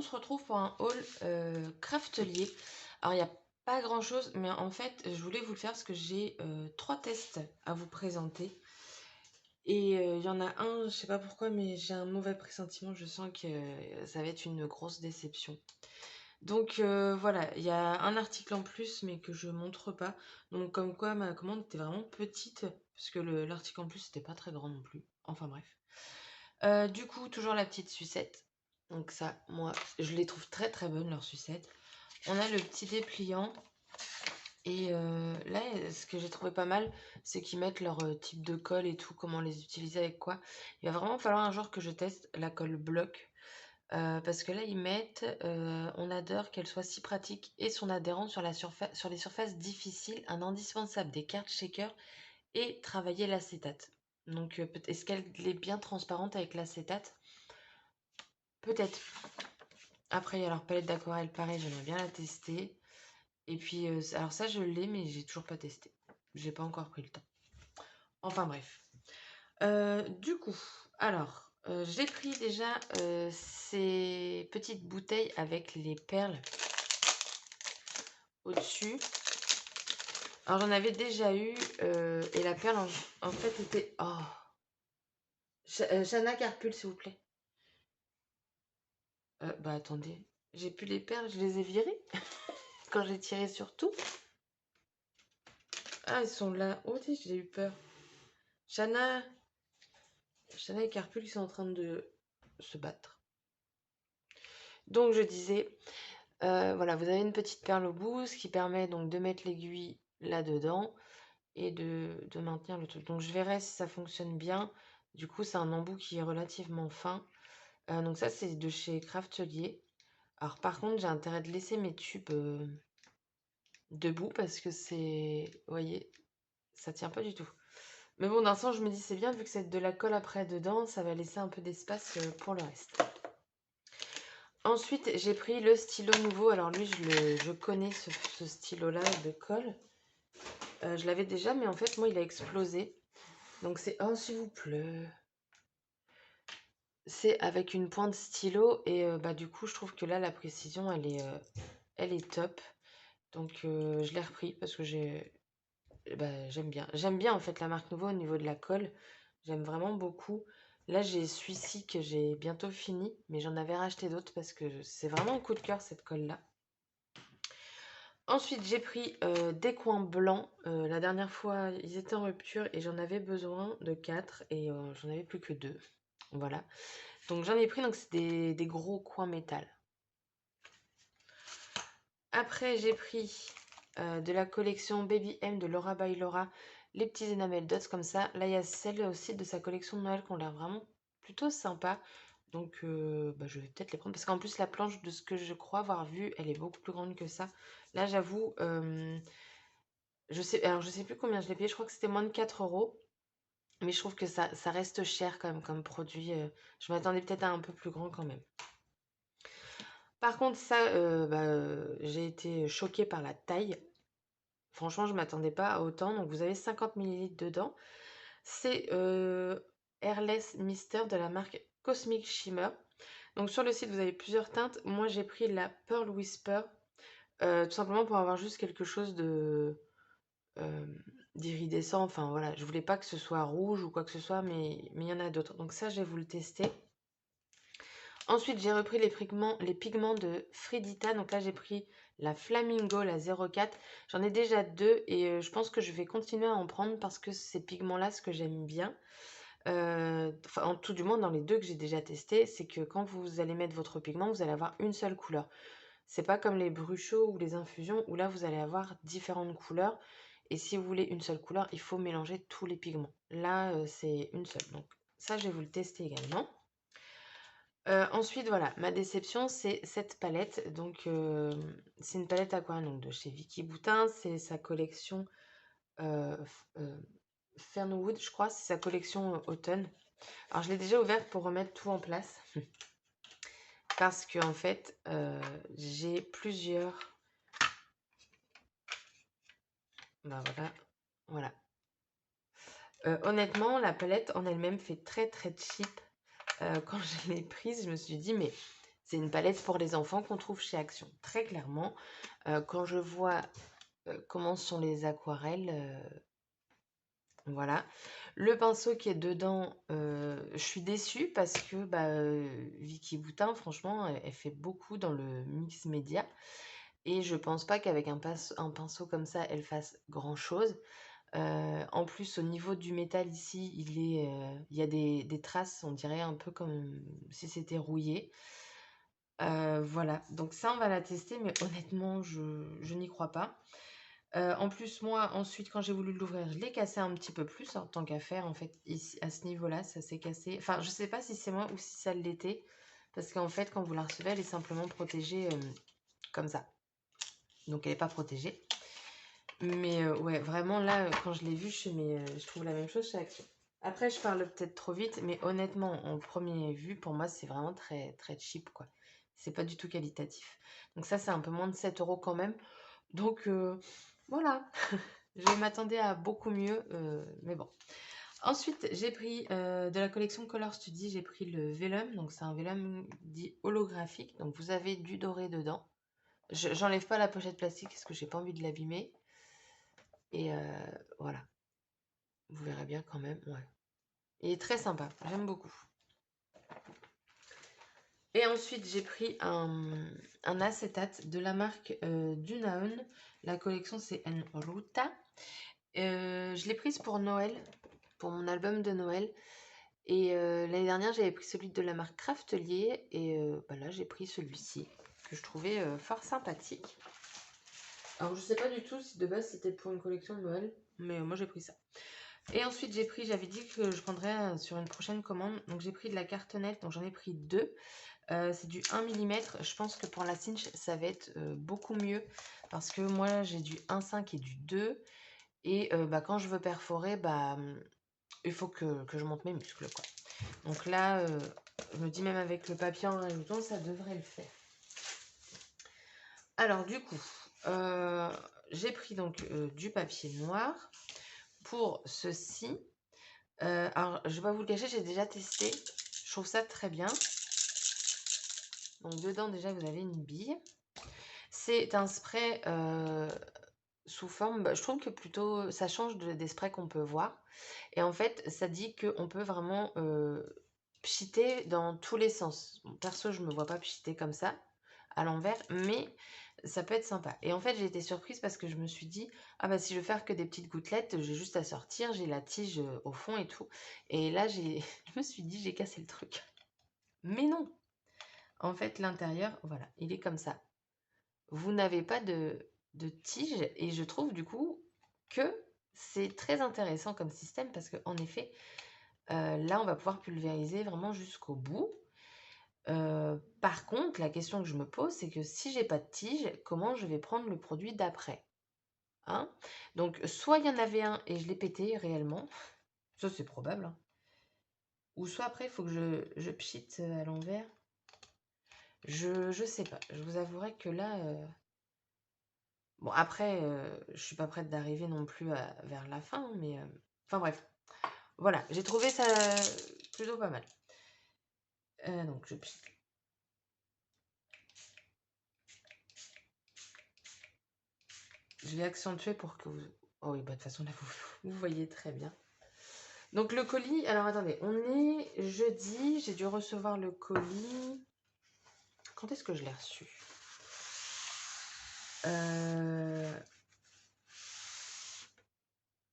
se retrouve pour un haul craftelier. Alors, il n'y a pas grand-chose, mais en fait, je voulais vous le faire parce que j'ai 3 tests à vous présenter. Et il y en a un, je sais pas pourquoi, mais j'ai un mauvais pressentiment. Je sens que ça va être une grosse déception. Donc voilà, il y a un article en plus, mais que je montre pas. Donc comme quoi ma commande était vraiment petite, parce que l'article en plus n'était pas très grand non plus. Enfin bref. Du coup, toujours la petite sucette. Donc ça, moi, je les trouve très très bonnes, leurs sucettes. On a le petit dépliant. Et là, ce que j'ai trouvé pas mal, c'est qu'ils mettent leur type de colle et tout, comment les utiliser avec quoi. Il va vraiment falloir un jour que je teste la colle bloc. Parce que là, ils mettent on adore qu'elle soit si pratique et son adhérence sur les surfaces difficiles, un indispensable des cartes shaker et travailler l'acétate. Donc, est-ce qu'elle est bien transparente avec l'acétate? Peut-être. Après, il y a leur palette d'aquarelle, pareil, j'aimerais bien la tester. Et puis, alors ça, je l'ai, mais j'ai toujours pas testé. J'ai pas encore pris le temps. Enfin, bref. Du coup, alors, j'ai pris déjà ces petites bouteilles avec les perles au-dessus. Alors, j'en avais déjà eu, et la perle, en fait, était... Oh! Chana Carpul, s'il vous plaît. Bah, attendez. J'ai plus les perles, je les ai virées quand j'ai tiré sur tout. Ah, ils sont là. Oh, j'ai eu peur. Chana et Carpul, ils sont en train de se battre. Donc, je disais, voilà, vous avez une petite perle au bout, ce qui permet donc de mettre l'aiguille là-dedans et de maintenir le truc. Donc, je verrai si ça fonctionne bien. Du coup, c'est un embout qui est relativement fin. Donc, ça, c'est de chez Craftelier. Alors, par contre, j'ai intérêt de laisser mes tubes debout parce que c'est... Vous voyez, ça tient pas du tout. Mais bon, d'un sens, je me dis, c'est bien, vu que c'est de la colle après dedans, ça va laisser un peu d'espace pour le reste. Ensuite, j'ai pris le stylo nouveau. Alors lui, je connais ce stylo-là de colle. Je l'avais déjà, mais en fait, moi, il a explosé. Donc c'est... Oh, s'il vous plaît. C'est avec une pointe stylo. Et bah, du coup, je trouve que là, la précision, elle est top. Donc je l'ai repris parce que bah, j'aime bien. J'aime bien, en fait, la marque Nouveau au niveau de la colle. J'aime vraiment beaucoup. Là, j'ai celui-ci que j'ai bientôt fini. Mais j'en avais racheté d'autres parce que c'est vraiment un coup de cœur, cette colle-là. Ensuite, j'ai pris des coins blancs. La dernière fois, ils étaient en rupture et j'en avais besoin de 4 et j'en avais plus que 2. Voilà. Donc j'en ai pris, donc c'est des gros coins métal. Après, j'ai pris de la collection Baby M de Laura by Laura, les petits enamel dots comme ça. Là, il y a celle aussi de sa collection de Noël qui ont l'air vraiment plutôt sympa. Donc, bah, je vais peut-être les prendre. Parce qu'en plus, la planche, de ce que je crois avoir vu, elle est beaucoup plus grande que ça. Là, j'avoue, alors je sais plus combien je l'ai payé, je crois que c'était moins de 4 euros. Mais je trouve que ça reste cher quand même comme produit. Je m'attendais peut-être à un peu plus grand quand même. Par contre, ça, bah, j'ai été choquée par la taille. Franchement, je ne m'attendais pas à autant. Donc, vous avez 50 millilitres dedans. C'est Airless Mister de la marque Cosmic Shimmer. Donc, sur le site, vous avez plusieurs teintes. Moi, j'ai pris la Pearl Whisper. Tout simplement pour avoir juste quelque chose de euh, d'iridescent. Enfin, voilà. Je voulais pas que ce soit rouge ou quoi que ce soit, mais il y en a d'autres. Donc, ça, je vais vous le tester. Ensuite, j'ai repris les pigments de Fredita. Donc là, j'ai pris la Flamingo, la 04. J'en ai déjà deux et je pense que je vais continuer à en prendre parce que ces pigments-là, ce que j'aime bien, enfin, en tout du moins dans les deux que j'ai déjà testés, c'est que quand vous allez mettre votre pigment, vous allez avoir une seule couleur. C'est pas comme les bruchos ou les infusions où là, vous allez avoir différentes couleurs. Et si vous voulez une seule couleur, il faut mélanger tous les pigments. Là, c'est une seule. Donc ça, je vais vous le tester également. Ensuite, voilà, ma déception, c'est cette palette. Donc, c'est une palette aquarelle donc, de chez Vicky Boutin. C'est sa collection Fernwood, je crois. C'est sa collection automne. Alors, je l'ai déjà ouverte pour remettre tout en place. Parce que, en fait, j'ai plusieurs... Ben voilà, voilà. Honnêtement, la palette en elle-même fait très, très cheap. Quand je l'ai prise, je me suis dit, mais C'est une palette pour les enfants qu'on trouve chez Action. Très clairement, quand je vois comment sont les aquarelles, voilà. Le pinceau qui est dedans, je suis déçue parce que bah, Vicky Boutin, franchement, elle fait beaucoup dans le mix média. Et je pense pas qu'avec un pinceau comme ça, elle fasse grand-chose. En plus, au niveau du métal ici, il y a des traces, on dirait un peu comme si c'était rouillé. Voilà, donc ça, on va la tester, mais honnêtement, je n'y crois pas. En plus, moi, ensuite, quand j'ai voulu l'ouvrir, je l'ai cassé un petit peu plus, hein, tant qu'à faire, en fait, ici, à ce niveau-là, ça s'est cassé. Enfin, je sais pas si c'est moi ou si ça l'était, parce qu'en fait, quand vous la recevez, elle est simplement protégée comme ça. Donc, elle n'est pas protégée. Mais ouais, vraiment, là, quand je l'ai vue, je trouve la même chose chez Action. Après, je parle peut-être trop vite, mais honnêtement, en premier vue, pour moi, c'est vraiment très, très cheap, quoi. C'est pas du tout qualitatif. Donc ça, c'est un peu moins de 7 € quand même. Donc voilà, je m'attendais à beaucoup mieux, mais bon. Ensuite, j'ai pris de la collection Color Study, j'ai pris le vélum. Donc c'est un vélum dit holographique. Donc vous avez du doré dedans. J'enlève pas la pochette plastique parce que j'ai pas envie de l'abîmer. Et voilà, vous verrez bien quand même. Ouais. Il est très sympa, j'aime beaucoup. Et ensuite, j'ai pris un acétate de la marque Dunaon. La collection, c'est En Ruta. Je l'ai prise pour Noël, pour mon album de Noël. Et l'année dernière, j'avais pris celui de la marque Craftelier. Et bah là, j'ai pris celui-ci, que je trouvais fort sympathique. Alors, je sais pas du tout si de base c'était pour une collection de Noël, mais moi j'ai pris ça. Et ensuite, j'avais dit que je prendrais sur une prochaine commande. Donc, j'ai pris de la cartonnette, donc j'en ai pris 2. C'est du 1 mm. Je pense que pour la cinch, ça va être beaucoup mieux. Parce que moi, j'ai du 1,5 et du 2. Et bah, quand je veux perforer, bah, il faut que je monte mes muscles, quoi. Donc là, je me dis même avec le papier en rajoutant, ça devrait le faire. Alors du coup, j'ai pris donc du papier noir. Pour ceci, alors je vais pas vous le cacher, j'ai déjà testé. Je trouve ça très bien. Donc dedans déjà vous avez une bille. C'est un spray sous forme, bah, je trouve que plutôt ça change des sprays qu'on peut voir. Et en fait, ça dit qu'on peut vraiment pchiter dans tous les sens. Bon, perso, je me vois pas pchiter comme ça, à l'envers, mais ça peut être sympa. Et en fait, j'ai été surprise parce que je me suis dit, ah bah si je veux faire que des petites gouttelettes, j'ai juste à sortir, j'ai la tige au fond et tout. Et là, je me suis dit, j'ai cassé le truc. Mais non! En fait, l'intérieur, voilà, il est comme ça. Vous n'avez pas de tige et je trouve du coup que c'est très intéressant comme système parce qu'en effet, là, on va pouvoir pulvériser vraiment jusqu'au bout. Par contre, la question que je me pose, c'est que si j'ai pas de tige, comment je vais prendre le produit d'après, hein? Donc, soit il y en avait un et je l'ai pété réellement, ça c'est probable, hein. Ou soit après, il faut que je pchite à l'envers. Je sais pas. Je vous avouerai que là, bon, après, je suis pas prête d'arriver non plus vers la fin, mais enfin bref. Voilà, j'ai trouvé ça plutôt pas mal. Donc, je vais accentuer pour que vous... Oh oui, bah, de toute façon, là, vous voyez très bien. Donc, le colis... Alors, attendez, on est jeudi. J'ai dû recevoir le colis... Quand est-ce que je l'ai reçu?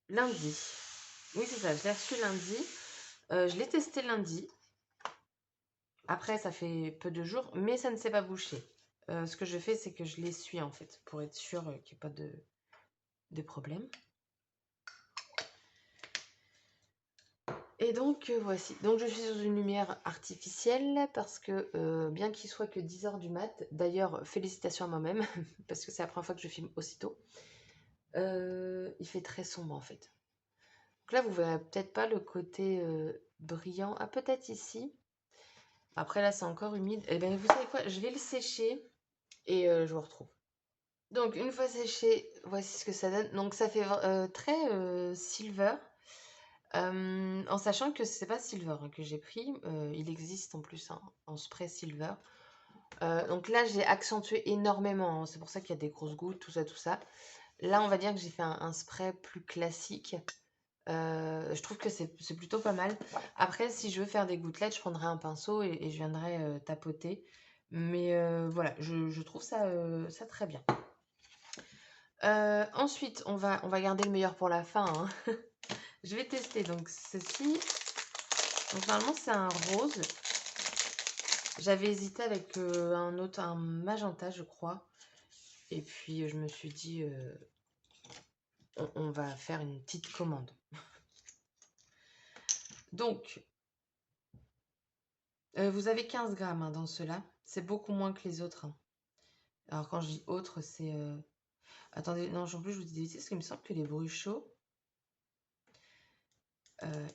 Lundi. Oui, c'est ça, je l'ai reçu lundi. Je l'ai testé lundi. Après, ça fait peu de jours, mais ça ne s'est pas bouché. Ce que je fais, c'est que je l'essuie, en fait, pour être sûr qu'il n'y ait pas de problème. Et donc, voici. Donc, je suis sous une lumière artificielle parce que, bien qu'il soit que 10h du mat, d'ailleurs, félicitations à moi-même, parce que c'est la première fois que je filme aussitôt, il fait très sombre, en fait. Donc là, vous verrez peut-être pas le côté brillant. Ah, peut-être ici. Après, là, c'est encore humide. Eh bien, vous savez quoi? Je vais le sécher et je vous retrouve. Donc, une fois séché, voici ce que ça donne. Donc, ça fait très silver. En sachant que c'est pas silver hein, que j'ai pris. Il existe en plus en spray silver. Donc là, j'ai accentué énormément, hein. C'est pour ça qu'il y a des grosses gouttes, tout ça, tout ça. Là, on va dire que j'ai fait un spray plus classique. Je trouve que c'est plutôt pas mal. Après, si je veux faire des gouttelettes, je prendrai un pinceau et je viendrai tapoter. Mais voilà, je trouve ça très bien. Ensuite, on va garder le meilleur pour la fin, hein. Je vais tester donc ceci. Donc normalement, c'est un rose. J'avais hésité avec un magenta, je crois. Et puis, je me suis dit, on va faire une petite commande. Donc, vous avez 15 grammes hein, dans cela. C'est beaucoup moins que les autres, hein. Alors, quand je dis autre, c'est... Attendez, non, en plus, je vous dis des bêtises, parce qu'il me semble que les bruchots...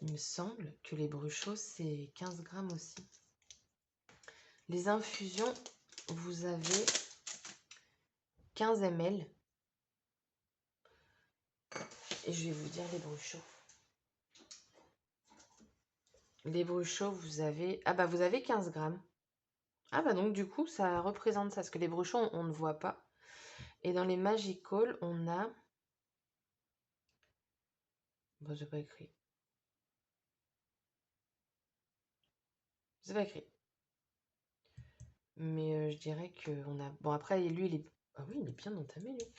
il me semble que les bruchots, c'est 15 grammes aussi. Les infusions, vous avez 15 ml. Et je vais vous dire les bruchots. Les bruchots, vous avez... Ah bah, vous avez 15 grammes. Ah bah donc, du coup, ça représente ça. Parce que les bruchots, on ne voit pas. Et dans les Magical, on a... Bon, j'ai pas écrit. C'est pas écrit. Mais je dirais qu'on a... Bon, après, lui, il est... Ah oui, il est bien entamé, lui.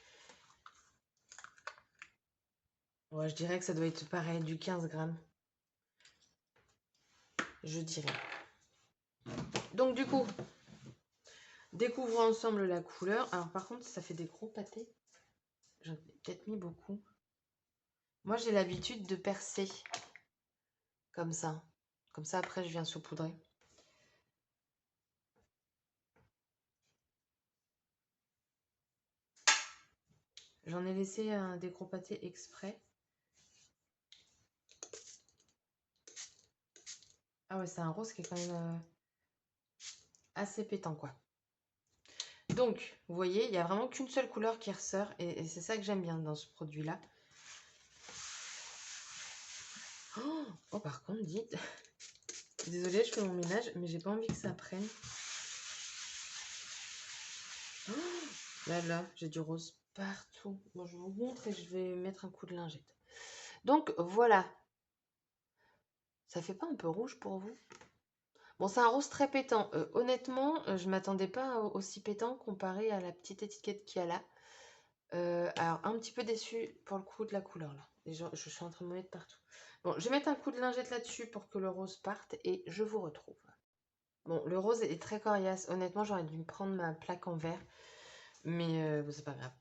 Ouais, je dirais que ça doit être pareil, du 15 grammes. Je dirais. Donc, du coup, découvrons ensemble la couleur. Alors, par contre, ça fait des gros pâtés. J'en ai peut-être mis beaucoup. Moi, j'ai l'habitude de percer. Comme ça. Comme ça, après, je viens saupoudrer. J'en ai laissé des gros pâtés exprès. Ah ouais, c'est un rose qui est quand même assez pétant, quoi. Donc, vous voyez, il n'y a vraiment qu'une seule couleur qui ressort. Et c'est ça que j'aime bien dans ce produit-là. Oh, par contre, dites... Désolée, je fais mon ménage, mais j'ai pas envie que ça prenne. Oh, là, j'ai du rose partout. Bon, je vous montre et je vais mettre un coup de lingette. Donc, voilà. Ça fait pas un peu rouge pour vous? Bon, c'est un rose très pétant. Honnêtement, je m'attendais pas aussi pétant comparé à la petite étiquette qu'il y a là. Alors, un petit peu déçue pour le coup de la couleur là. Et je suis en train de me mettre partout. Bon, je vais mettre un coup de lingette là-dessus pour que le rose parte et je vous retrouve. Bon, le rose est très coriace. Honnêtement, j'aurais dû me prendre ma plaque en verre. Mais bon, c'est pas grave.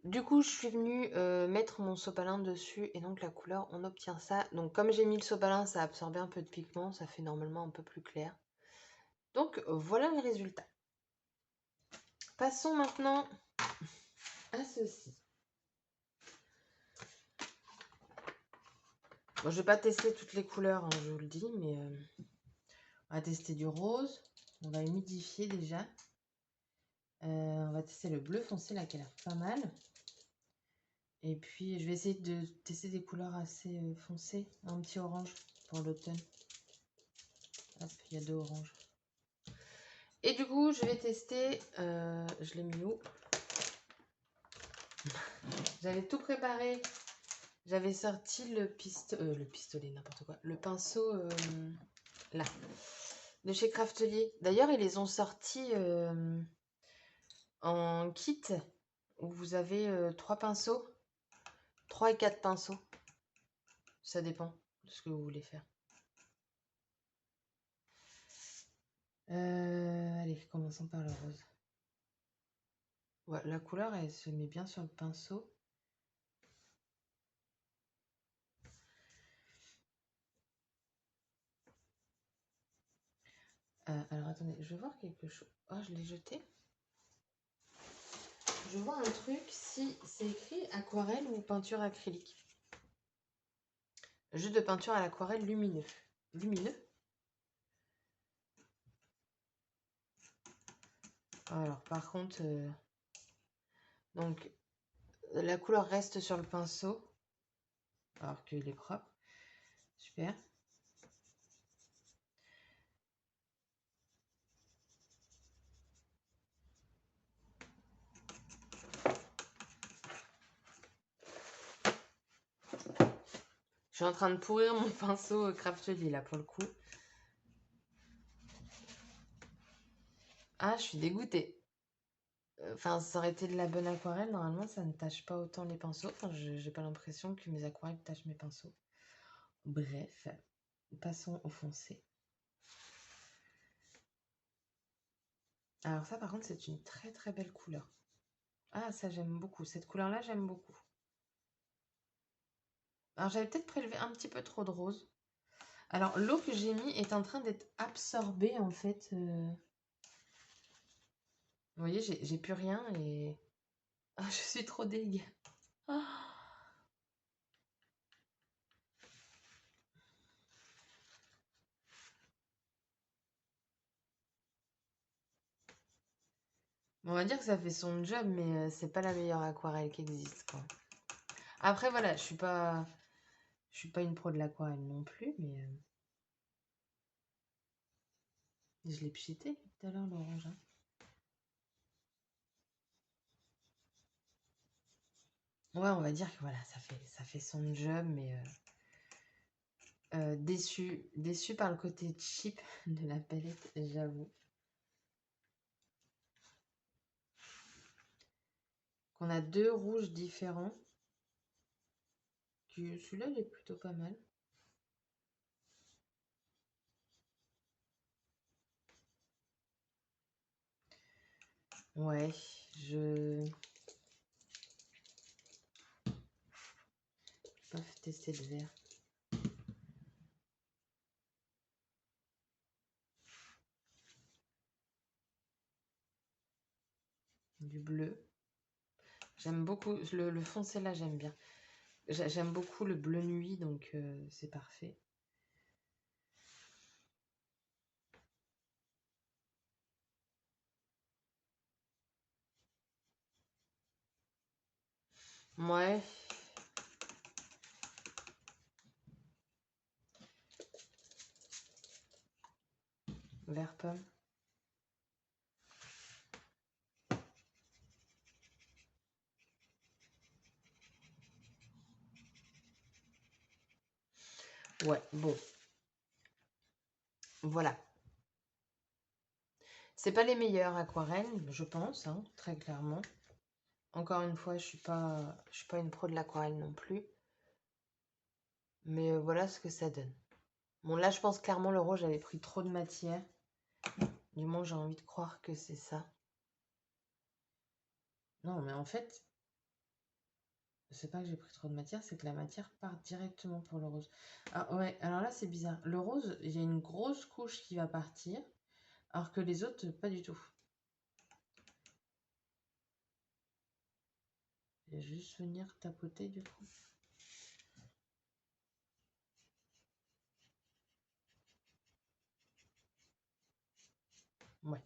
Du coup, je suis venue mettre mon sopalin dessus. Et donc, la couleur, on obtient ça. Donc, comme j'ai mis le sopalin, ça a absorbé un peu de pigment. Ça fait normalement un peu plus clair. Donc, voilà le résultat. Passons maintenant à ceci. Bon, je vais pas tester toutes les couleurs, hein, je vous le dis. Mais on va tester du rose. On va humidifier déjà. On va tester le bleu foncé là qui a l'air pas mal. Et puis je vais essayer de tester des couleurs assez foncées. Un petit orange pour l'automne. Hop, il y a 2 oranges. Et du coup je vais tester, je l'ai mis où? J'avais tout préparé. J'avais sorti le pistolet, n'importe quoi. Le pinceau là. De chez Craftelier. D'ailleurs ils les ont sortis en kit. Où vous avez 3 pinceaux. 3 et 4 pinceaux. Ça dépend de ce que vous voulez faire. Allez, commençons par le rose. Ouais, la couleur, elle se met bien sur le pinceau. Alors, attendez, je vais voir quelque chose. Oh, je l'ai jeté. Je vois un truc, si c'est écrit aquarelle ou peinture acrylique. Jus de peinture à l'aquarelle lumineux. Lumineux? Alors, par contre, donc, la couleur reste sur le pinceau. Alors qu'il est propre. Super. « 」 « « 」 « 」 « 」 « 」 « 」 « 」 « 」 « 」 « 」 « 」 « 」 « 」 « 」 « 」 « 」 « 」 « 」 « 」 « 」 « 」 « 」 « 」 « 」 « 」 « 」 « 」 « 」 « 」 « Je suis en train de pourrir mon pinceau Craftly là pour le coup. Ah, je suis dégoûtée. Enfin, ça aurait été de la bonne aquarelle. Normalement, ça ne tâche pas autant les pinceaux. Enfin, j'ai pas l'impression que mes aquarelles tâchent mes pinceaux. Bref, passons au foncé. Alors ça, par contre, c'est une très très belle couleur. Ah, ça, j'aime beaucoup. Cette couleur-là, j'aime beaucoup. Alors, j'avais peut-être prélevé un petit peu trop de rose. Alors, l'eau que j'ai mis est en train d'être absorbée, en fait. Vous voyez, j'ai plus rien et... Ah, je suis trop dégue. Ah. On va dire que ça fait son job, mais c'est pas la meilleure aquarelle qui existe, quoi. Après, voilà, je suis pas une pro de l'aquarelle non plus, mais je l'ai pchité tout à l'heure, l'orange. Hein. Ouais, on va dire que voilà, ça fait son job, mais déçu par le côté cheap de la palette, j'avoue. Qu'on a deux rouges différents. Celui-là, il est plutôt pas mal. Ouais, je... Pas tester le vert. Du bleu. J'aime beaucoup, le foncé là, j'aime bien. J'aime beaucoup le bleu nuit, donc c'est parfait. Ouais. Vert pomme. Ouais, bon. Voilà. C'est pas les meilleures aquarelles, je pense, hein, très clairement. Encore une fois, je suis pas une pro de l'aquarelle non plus. Mais voilà ce que ça donne. Bon, là, je pense clairement le rouge avait pris trop de matière. Du moins, j'ai envie de croire que c'est ça. Non, mais en fait, c'est pas que j'ai pris trop de matière, c'est que la matière part directement pour le rose. Ah ouais, alors là, c'est bizarre. Le rose, il y a une grosse couche qui va partir, alors que les autres, pas du tout. Je vais juste venir tapoter du coup. Ouais.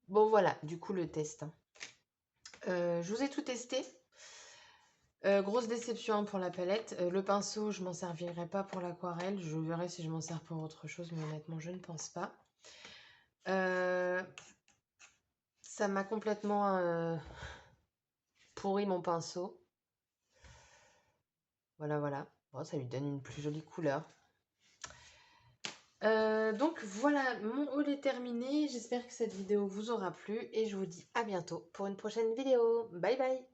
Bon, voilà, du coup, le test. Je vous ai tout testé. Grosse déception pour la palette. Le pinceau, je m'en servirai pas pour l'aquarelle. Je verrai si je m'en sers pour autre chose, mais honnêtement, je ne pense pas. Ça m'a complètement pourri mon pinceau. Voilà, voilà. Bon, ça lui donne une plus jolie couleur. Donc voilà, mon haul est terminé. J'espère que cette vidéo vous aura plu et je vous dis à bientôt pour une prochaine vidéo. Bye bye!